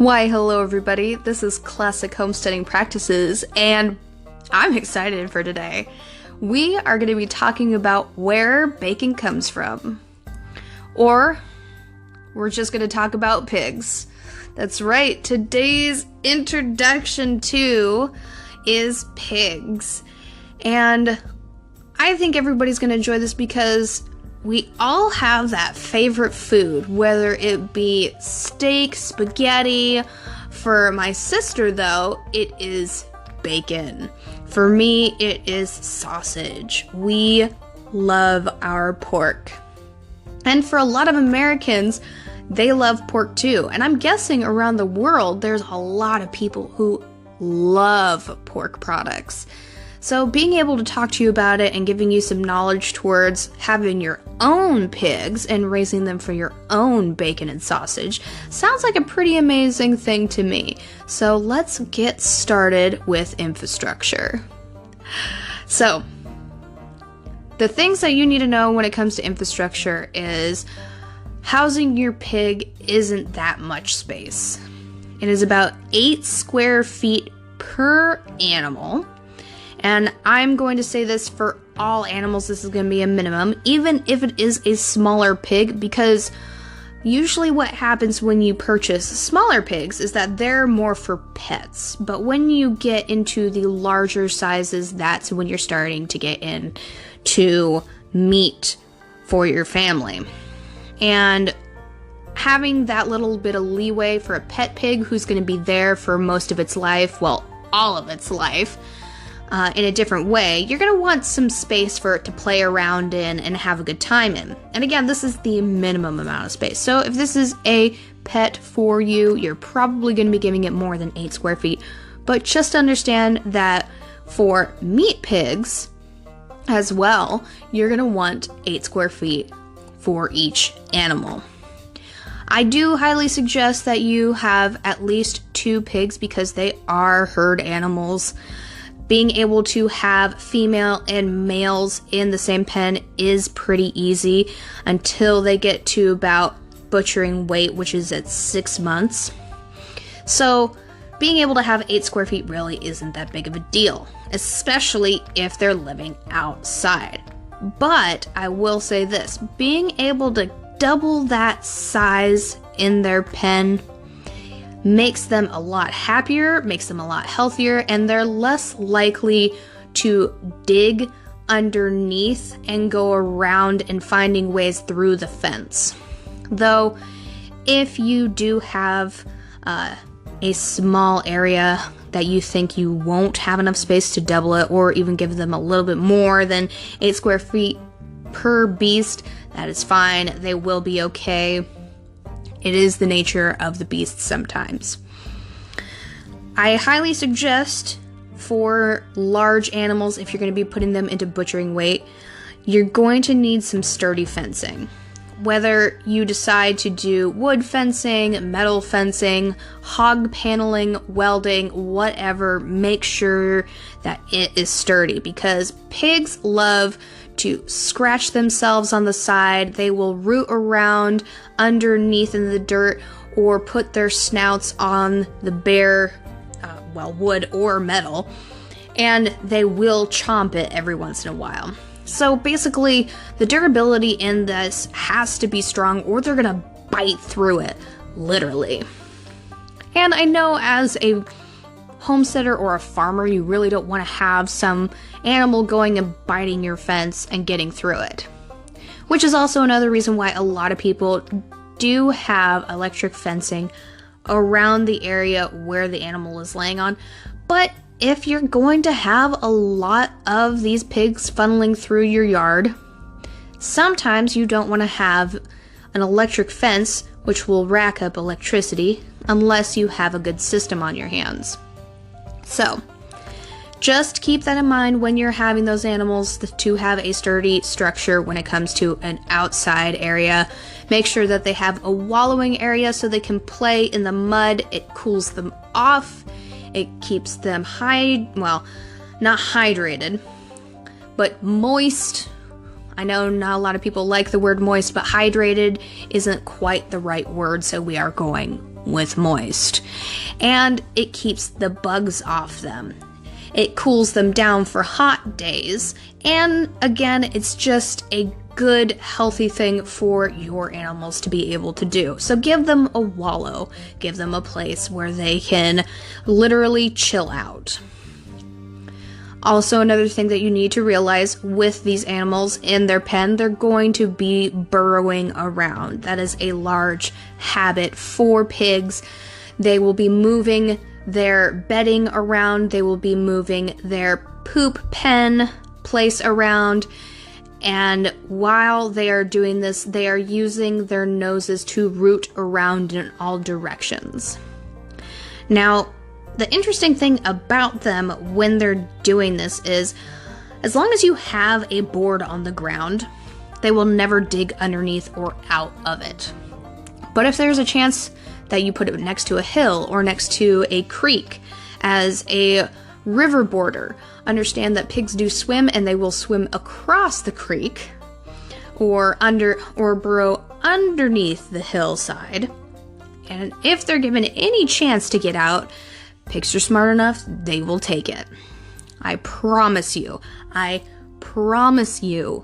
Why, hello everybody, this is Classic Homesteading Practices, and I'm excited for today. We are going to be talking about where bacon comes from. Or, we're just going to talk about pigs. That's right, today's introduction to is pigs. And I think everybody's going to enjoy this because we all have that favorite food, whether it be steak, spaghetti. For my sister, though, it is bacon. For me, it is sausage. We love our pork. And for a lot of Americans, they love pork too. And I'm guessing around the world, there's a lot of people who love pork products. So being able to talk to you about it and giving you some knowledge towards having your own pigs and raising them for your own bacon and sausage sounds like a pretty amazing thing to me. So let's get started with infrastructure. So the things that you need to know when it comes to infrastructure is housing your pig isn't that much space. It is about 8 square feet per animal. And I'm going to say this for all animals, this is going to be a minimum, even if it is a smaller pig, because usually what happens when you purchase smaller pigs is that they're more for pets. But when you get into the larger sizes, that's when you're starting to get into meat for your family. And having that little bit of leeway for a pet pig who's going to be there for most of its life, well, all of its life, in a different way, you're going to want some space for it to play around in and have a good time in. And again, this is the minimum amount of space. So if this is a pet for you, you're probably going to be giving it more than 8 square feet. But just understand that for meat pigs as well, you're going to want 8 square feet for each animal. I do highly suggest that you have at least 2 pigs because they are herd animals. Being able to have female and males in the same pen is pretty easy until they get to about butchering weight, which is at 6 months. So being able to have 8 square feet really isn't that big of a deal, especially if they're living outside. But I will say this, being able to double that size in their pen makes them a lot happier, makes them a lot healthier, and they're less likely to dig underneath and go around and finding ways through the fence. Though, if you do have a small area that you think you won't have enough space to double it, or even give them a little bit more than 8 square feet per beast, that is fine. They will be okay. It is the nature of the beast sometimes. I highly suggest for large animals, if you're going to be putting them into butchering weight, you're going to need some sturdy fencing. Whether you decide to do wood fencing, metal fencing, hog paneling, welding, whatever, make sure that it is sturdy because pigs love to scratch themselves on the side. They will root around underneath in the dirt or put their snouts on the bare, wood or metal, and they will chomp it every once in a while. So basically, the durability in this has to be strong or they're gonna bite through it, literally. And I know as a homesteader or a farmer, you really don't want to have some animal going and biting your fence and getting through it. Which is also another reason why a lot of people do have electric fencing around the area where the animal is laying on. But if you're going to have a lot of these pigs funneling through your yard, sometimes you don't want to have an electric fence, which will rack up electricity, unless you have a good system on your hands. So, just keep that in mind when you're having those animals to have a sturdy structure when it comes to an outside area. Make sure that they have a wallowing area so they can play in the mud. It cools them off. It keeps them not hydrated, but moist. I know not a lot of people like the word moist, but hydrated isn't quite the right word, so we are going with moist. And it keeps the bugs off them. It cools them down for hot days. And again, it's just a good, healthy thing for your animals to be able to do. So give them a wallow. Give them a place where they can literally chill out. Also, another thing that you need to realize with these animals in their pen, they're going to be burrowing around. That is a large habit for pigs. They will be moving their bedding around. They will be moving their poop pen place around. And while they are doing this, they are using their noses to root around in all directions. Now, the interesting thing about them when they're doing this is, as long as you have a board on the ground, they will never dig underneath or out of it. But if there's a chance that you put it next to a hill or next to a creek as a river border, understand that pigs do swim and they will swim across the creek or burrow underneath the hillside. And if they're given any chance to get out, pigs are smart enough, they will take it. I promise you,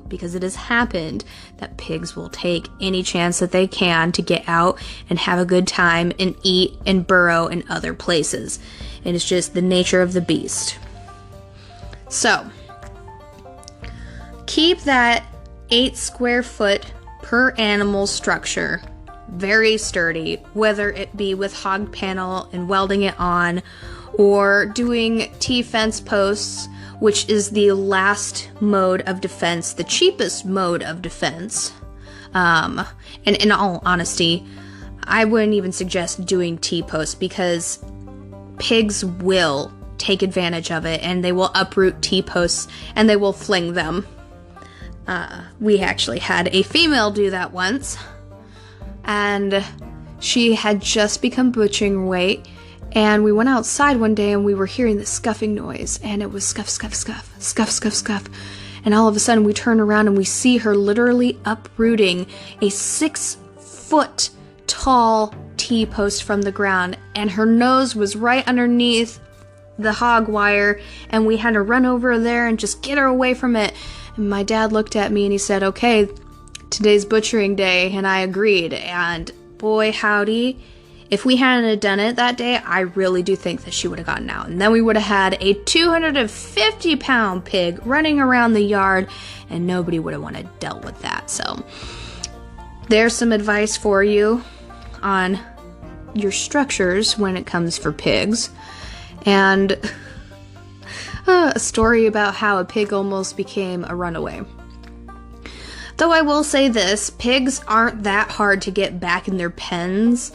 because it has happened, that pigs will take any chance that they can to get out and have a good time and eat and burrow in other places. It is just the nature of the beast. So, keep that 8 square foot per animal structure very sturdy, whether it be with hog panel and welding it on, or doing T-fence posts, which is the last mode of defense, the cheapest mode of defense. And in all honesty, I wouldn't even suggest doing T-posts because pigs will take advantage of it and they will uproot T-posts and they will fling them. We actually had a female do that once. And she had just become butchering weight, and we went outside one day and we were hearing this scuffing noise, and it was scuff, scuff, scuff, scuff, scuff, scuff, and all of a sudden we turn around and we see her literally uprooting a 6-foot tall T-post from the ground, and her nose was right underneath the hog wire, and we had to run over there and just get her away from it. And my dad looked at me and he said, "Okay, today's butchering day," and I agreed, and boy howdy, if we hadn't done it that day, I really do think that she would have gotten out, and then we would have had a 250-pound pig running around the yard, and nobody would have wanted to deal with that. So there's some advice for you on your structures when it comes for pigs, and a story about how a pig almost became a runaway. Though I will say this, pigs aren't that hard to get back in their pens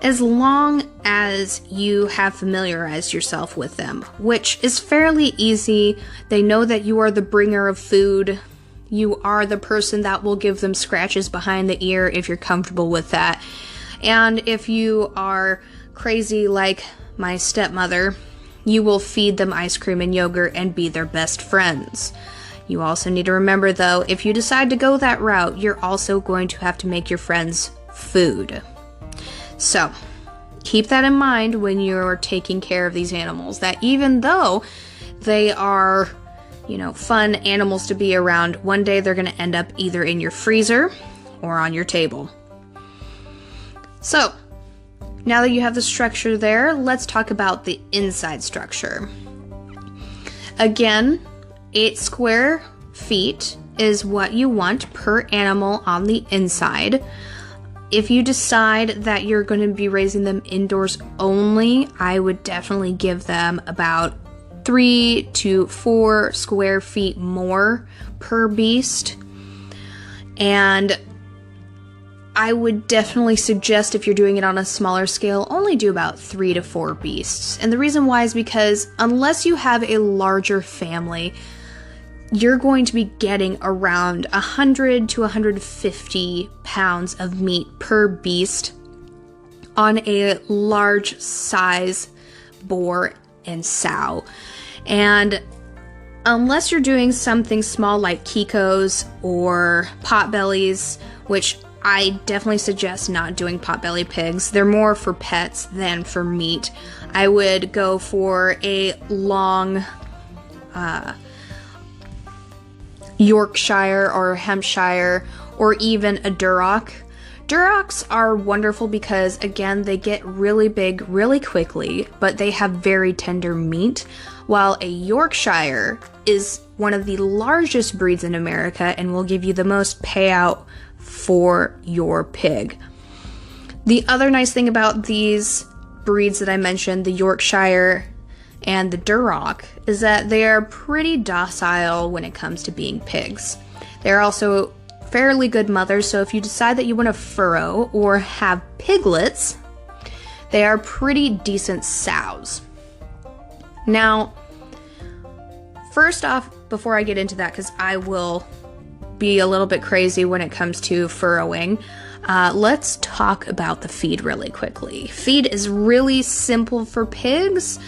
as long as you have familiarized yourself with them, which is fairly easy. They know that you are the bringer of food. You are the person that will give them scratches behind the ear if you're comfortable with that. And if you are crazy like my stepmother, you will feed them ice cream and yogurt and be their best friends. You also need to remember, though, if you decide to go that route, you're also going to have to make your friends food. So, keep that in mind when you're taking care of these animals, that even though they are, fun animals to be around, one day they're going to end up either in your freezer or on your table. So, now that you have the structure there, let's talk about the inside structure. Again, 8 square feet is what you want per animal on the inside. If you decide that you're going to be raising them indoors only, I would definitely give them about 3 to 4 square feet more per beast. And I would definitely suggest, if you're doing it on a smaller scale, only do about 3 to 4 beasts. And the reason why is because unless you have a larger family, you're going to be getting around 100 to 150 pounds of meat per beast on a large size boar and sow. And unless you're doing something small like Kikos or Potbellies, which I definitely suggest not doing potbelly pigs. They're more for pets than for meat. I would go for a long Yorkshire or Hampshire, or even a Duroc. Durocs are wonderful because, again, they get really big really quickly, but they have very tender meat, while a Yorkshire is one of the largest breeds in America and will give you the most payout for your pig. The other nice thing about these breeds that I mentioned, the Yorkshire and the Duroc, is that they are pretty docile when it comes to being pigs. They're also fairly good mothers, so if you decide that you want to furrow or have piglets, they are pretty decent sows. Now, first off, before I get into that, because I will be a little bit crazy when it comes to furrowing, let's talk about the feed really quickly. Feed is really simple for pigs.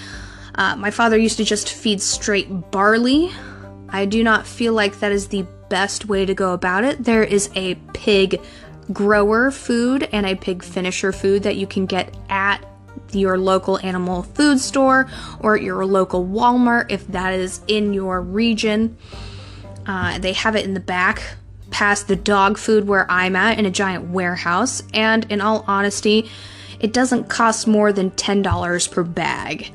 My father used to just feed straight barley. I do not feel like that is the best way to go about it. There is a pig grower food and a pig finisher food that you can get at your local animal food store or at your local Walmart if that is in your region. They have it in the back past the dog food where I'm at in a giant warehouse, and in all honesty, it doesn't cost more than $10 per bag.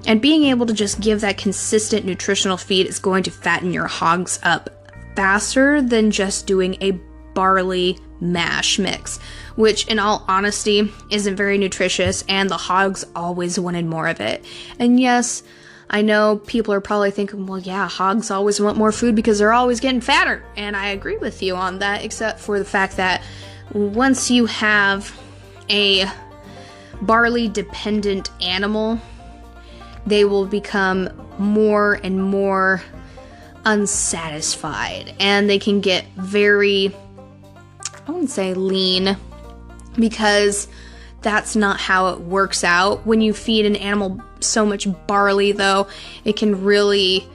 And being able to just give that consistent nutritional feed is going to fatten your hogs up faster than just doing a barley mash mix, which in all honesty isn't very nutritious, and the hogs always wanted more of it. And yes, I know people are probably thinking, well, yeah, hogs always want more food because they're always getting fatter. And I agree with you on that, except for the fact that once you have a barley dependent animal, they will become more and more unsatisfied, and they can get very, I wouldn't say lean, because that's not how it works out. When you feed an animal so much barley, though, it can really,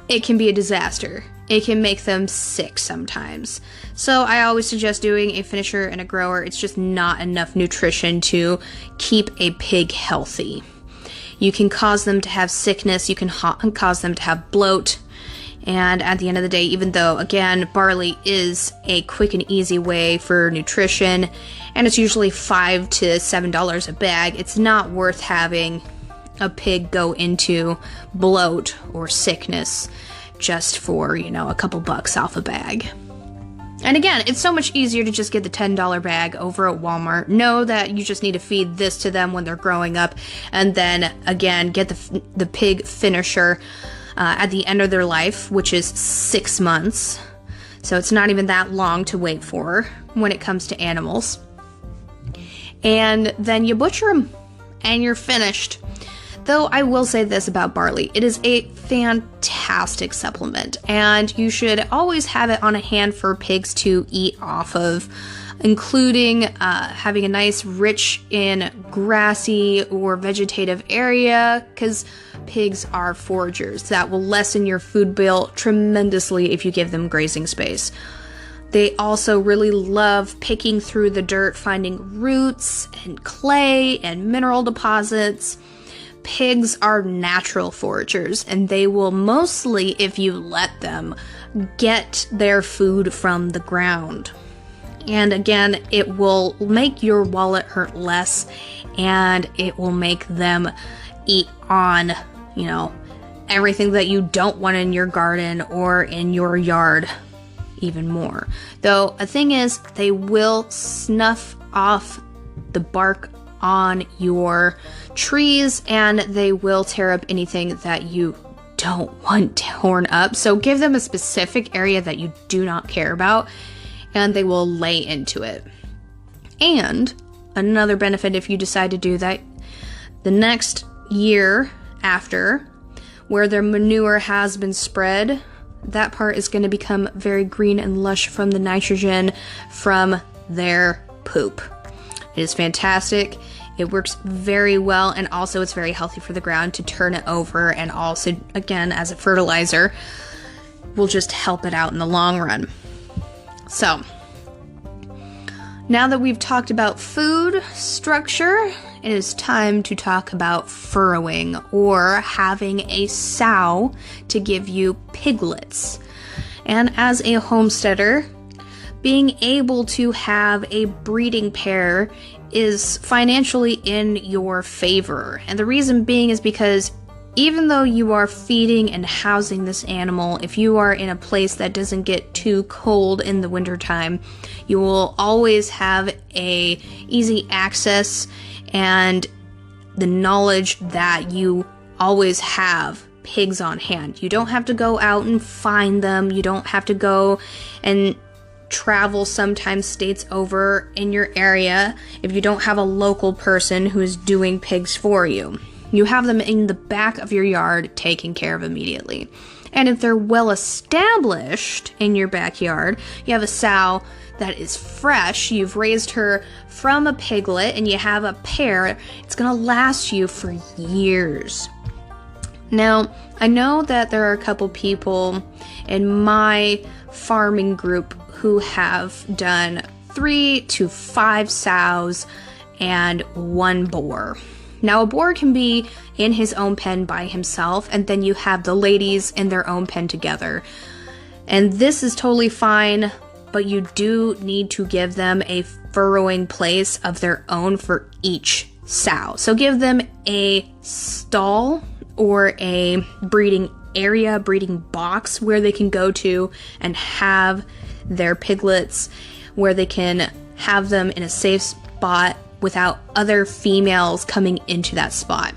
it can be a disaster. It can make them sick sometimes. So I always suggest doing a finisher and a grower. It's just not enough nutrition to keep a pig healthy. You can cause them to have sickness, you can cause them to have bloat, and at the end of the day, even though, again, barley is a quick and easy way for nutrition, and it's usually $5 to $7 a bag, it's not worth having a pig go into bloat or sickness just for, a couple bucks off a bag. And again, it's so much easier to just get the $10 bag over at Walmart. Know that you just need to feed this to them when they're growing up, and then again get the pig finisher at the end of their life, which is 6 months. So it's not even that long to wait for when it comes to animals. And then you butcher them, and you're finished. Though I will say this about barley, it is a fantastic supplement, and you should always have it on hand for pigs to eat off of, including having a nice rich in grassy or vegetative area, because pigs are foragers. That will lessen your food bill tremendously if you give them grazing space. They also really love picking through the dirt, finding roots and clay and mineral deposits. Pigs are natural foragers, and they will mostly, if you let them, get their food from the ground. And again, it will make your wallet hurt less, and it will make them eat on, everything that you don't want in your garden or in your yard even more. Though, a thing is, they will snuff off the bark on your trees, and they will tear up anything that you don't want torn up. So give them a specific area that you do not care about, and they will lay into it. And another benefit, if you decide to do that, the next year after, where their manure has been spread, that part is going to become very green and lush from the nitrogen from their poop. It is fantastic. It works very well, and also it's very healthy for the ground to turn it over, and also, again, as a fertilizer, will just help it out in the long run. So, now that we've talked about food structure, it is time to talk about furrowing, or having a sow to give you piglets. And as a homesteader, being able to have a breeding pair is financially in your favor. And the reason being is because even though you are feeding and housing this animal, if you are in a place that doesn't get too cold in the wintertime, you will always have a easy access and the knowledge that you always have pigs on hand. You don't have to go out and find them. You don't have to go and travel sometimes states over in your area if you don't have a local person who is doing pigs for you. You have them in the back of your yard taken care of immediately. And if they're well established in your backyard, you have a sow that is fresh, you've raised her from a piglet, and you have a pair, it's going to last you for years. Now, I know that there are a couple people in my farming group who have done 3 to 5 sows and 1 boar. Now, a boar can be in his own pen by himself, and then you have the ladies in their own pen together. And this is totally fine, but you do need to give them a furrowing place of their own for each sow. So give them a stall or a breeding area, breeding box where they can go to and have their piglets, where they can have them in a safe spot without other females coming into that spot.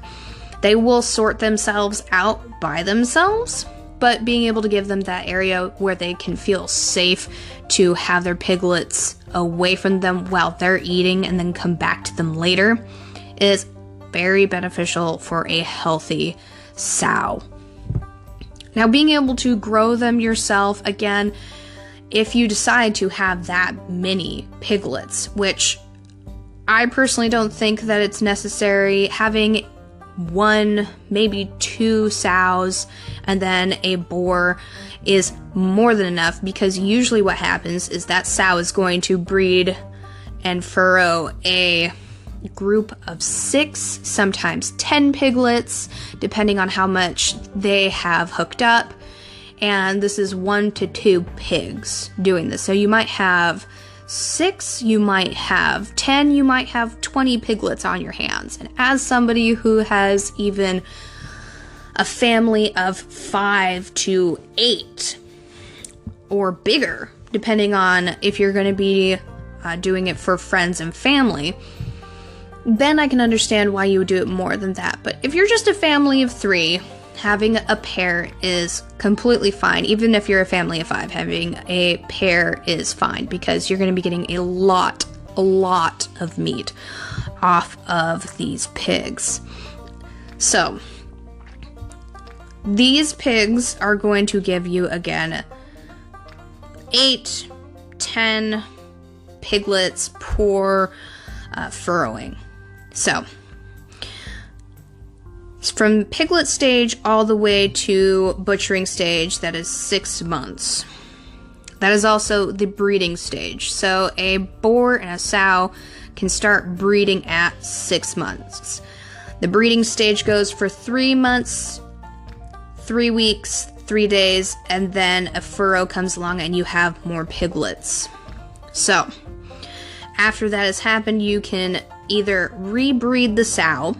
They will sort themselves out by themselves, but being able to give them that area where they can feel safe to have their piglets away from them while they're eating and then come back to them later is very beneficial for a healthy sow. Now, being able to grow them yourself, again, if you decide to have that many piglets, which I personally don't think that it's necessary, having 1, maybe 2 sows and then a boar is more than enough, because usually what happens is that sow is going to breed and furrow a group of 6, sometimes 10 piglets, depending on how much they have hooked up. And this is 1 to 2 pigs doing this. So you might have 6, you might have 10, you might have 20 piglets on your hands. And as somebody who has even a family of 5 to 8 or bigger, depending on if you're going to be doing it for friends and family, then I can understand why you would do it more than that. But if you're just a family of 3, having a pair is completely fine. Even if you're a family of 5, having a pair is fine, because you're going to be getting a lot of meat off of these pigs. So, these pigs are going to give you, again, 8, 10 piglets per furrowing. So, from piglet stage all the way to butchering stage, that is 6 months. That is also the breeding stage. So a boar and a sow can start breeding at 6 months. The breeding stage goes for 3 months, 3 weeks, 3 days, and then a furrow comes along and you have more piglets. So, after that has happened, you can either rebreed the sow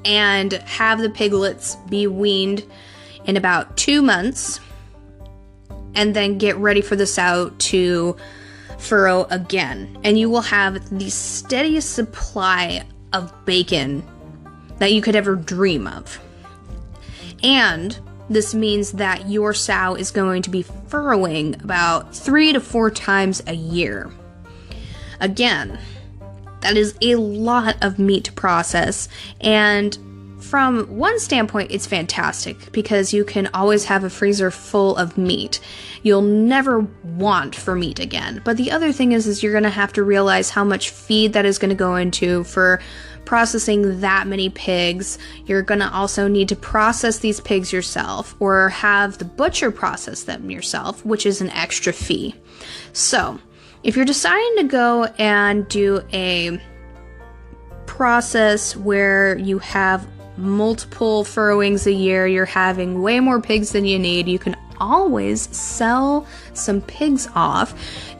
and have the piglets be weaned in about 2 months, and then get ready for the sow to furrow again. And you will have the steadiest supply of bacon that you could ever dream of. And this means that your sow is going to be furrowing about 3 to 4 times a year. Again, that is a lot of meat to process, and from one standpoint, it's fantastic because you can always have a freezer full of meat. You'll never want for meat again. But the other thing is you're going to have to realize how much feed that is going to go into for processing that many pigs, you're going to also need to process these pigs yourself or have the butcher process them yourself, which is an extra fee. So, if you're deciding to go and do a process where you have multiple furrowings a year, you're having way more pigs than you need, you can always sell some pigs off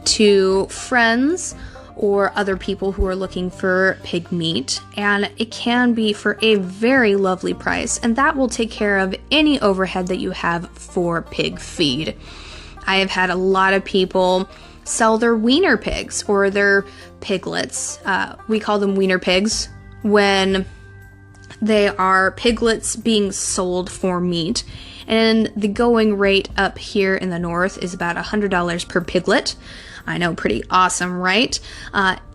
to friends or other people who are looking for pig meat, and it can be for a very lovely price, and that will take care of any overhead that you have for pig feed. I have had a lot of people sell their wiener pigs or their piglets. We call them wiener pigs when they are piglets being sold for meat. And the going rate up here in the north is about $100 per piglet. I know, pretty awesome, right?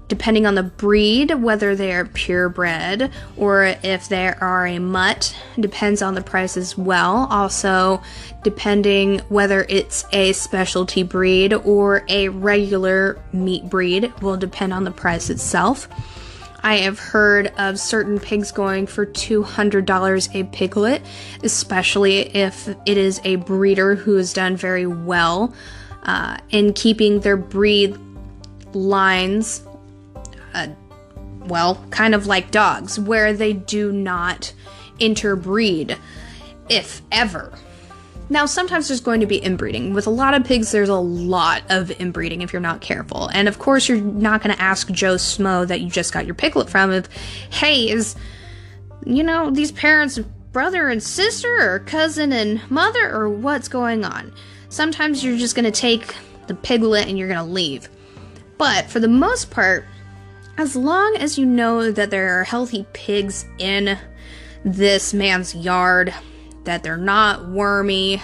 Depending on the breed, whether they are purebred or if they are a mutt, depends on the price as well. Also, depending whether it's a specialty breed or a regular meat breed will depend on the price itself. I have heard of certain pigs going for $200 a piglet, especially if it is a breeder who has done very well in keeping their breed lines, kind of like dogs, where they do not interbreed, if ever. Now, sometimes there's going to be inbreeding. With a lot of pigs, there's a lot of inbreeding if you're not careful. And of course, you're not going to ask Joe Smo that you just got your piglet from if, hey, is, these parents brother and sister or cousin and mother, or what's going on? Sometimes you're just going to take the piglet and you're going to leave. But for the most part, as long as you know that there are healthy pigs in this man's yard, that they're not wormy,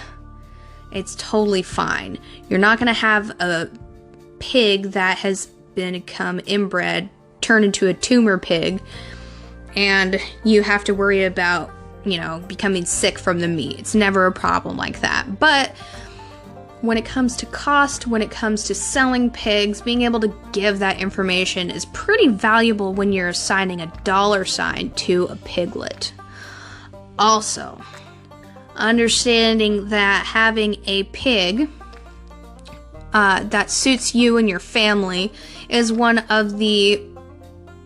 it's totally fine. You're not going to have a pig that has become inbred turn into a tumor pig, and you have to worry about, becoming sick from the meat. It's never a problem like that. But when it comes to cost, when it comes to selling pigs, being able to give that information is pretty valuable when you're assigning a dollar sign to a piglet. Also, understanding that having a pig that suits you and your family is one of the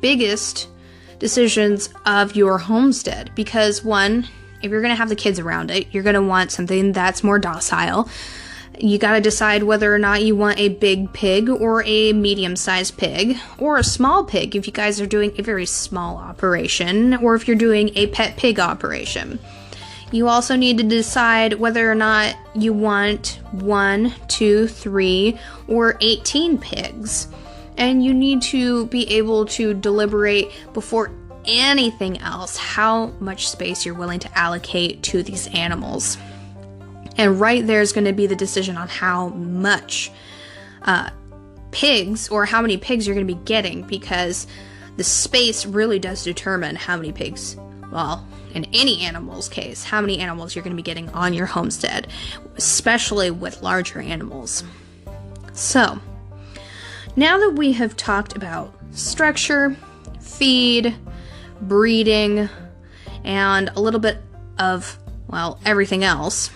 biggest decisions of your homestead, because one, if you're going to have the kids around it, you're going to want something that's more docile. You got to decide whether or not you want a big pig or a medium-sized pig or a small pig if you guys are doing a very small operation, or if you're doing a pet pig operation. You also need to decide whether or not you want 1, 2, 3, or 18 pigs. And you need to be able to deliberate before anything else how much space you're willing to allocate to these animals. And right there is going to be the decision on how much pigs, or how many pigs you're going to be getting, because the space really does determine how many pigs, in any animal's case, how many animals you're going to be getting on your homestead, especially with larger animals. So, now that we have talked about structure, feed, breeding, and a little bit of, everything else,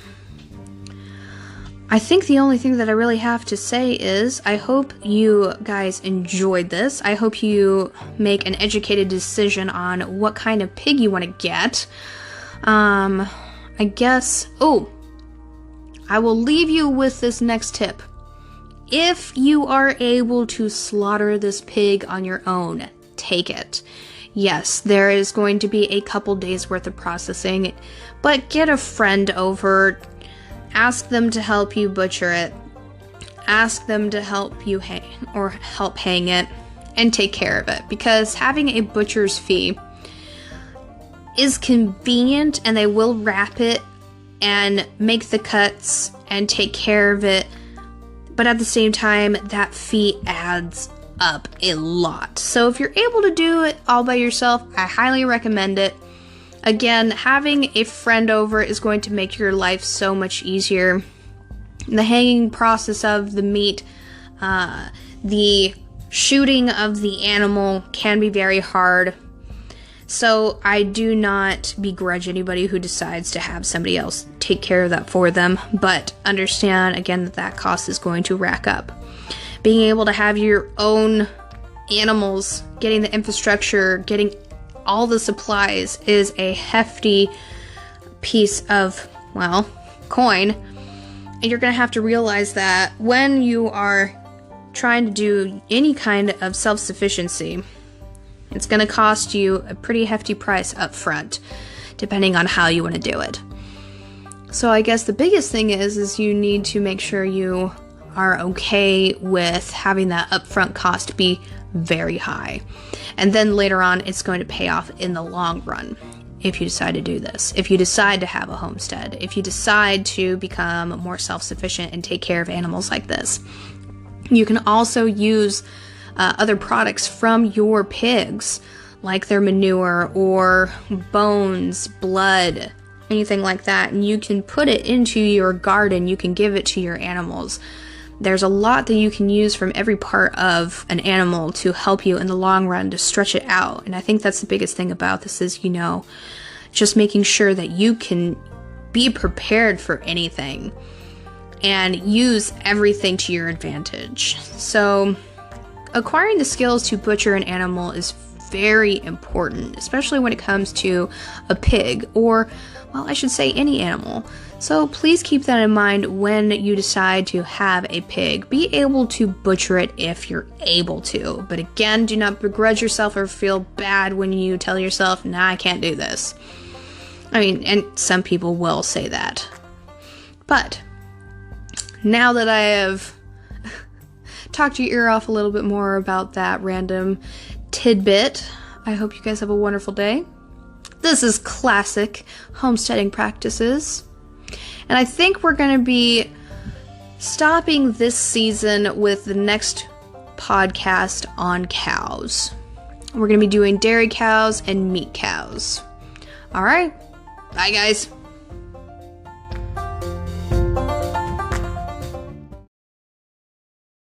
I think the only thing that I really have to say is I hope you guys enjoyed this. I hope you make an educated decision on what kind of pig you want to get. I will leave you with this next tip. If you are able to slaughter this pig on your own, take it. Yes, there is going to be a couple days worth of processing, but get a friend over. Ask them to help you butcher it. Ask them to help you help hang it and take care of it, because having a butcher's fee is convenient, and they will wrap it and make the cuts and take care of it. But at the same time, that fee adds up a lot. So if you're able to do it all by yourself, I highly recommend it. Again, having a friend over is going to make your life so much easier. The hanging process of the meat, the shooting of the animal can be very hard. So I do not begrudge anybody who decides to have somebody else take care of that for them, but understand again that cost is going to rack up. Being able to have your own animals, getting the infrastructure, getting all the supplies is a hefty piece of, well, coin. And you're going to have to realize that when you are trying to do any kind of self-sufficiency, it's going to cost you a pretty hefty price up front, depending on how you want to do it. So I guess the biggest thing is you need to make sure you are okay with having that upfront cost be very high. And then later on, it's going to pay off in the long run if you decide to do this. If you decide to have a homestead, if you decide to become more self-sufficient and take care of animals like this. You can also use other products from your pigs, like their manure or bones, blood, anything like that, and you can put it into your garden. You can give it to your animals. There's a lot that you can use from every part of an animal to help you in the long run to stretch it out. And I think that's the biggest thing about this is, just making sure that you can be prepared for anything and use everything to your advantage. So acquiring the skills to butcher an animal is very important, especially when it comes to a pig, or, well, I should say any animal. So please keep that in mind when you decide to have a pig. Be able to butcher it if you're able to. But again, do not begrudge yourself or feel bad when you tell yourself, nah, I can't do this. I mean, and some people will say that. But now that I have talked your ear off a little bit more about that random tidbit, I hope you guys have a wonderful day. This is classic homesteading practices. And I think we're going to be stopping this season with the next podcast on cows. We're going to be doing dairy cows and meat cows. All right. Bye, guys.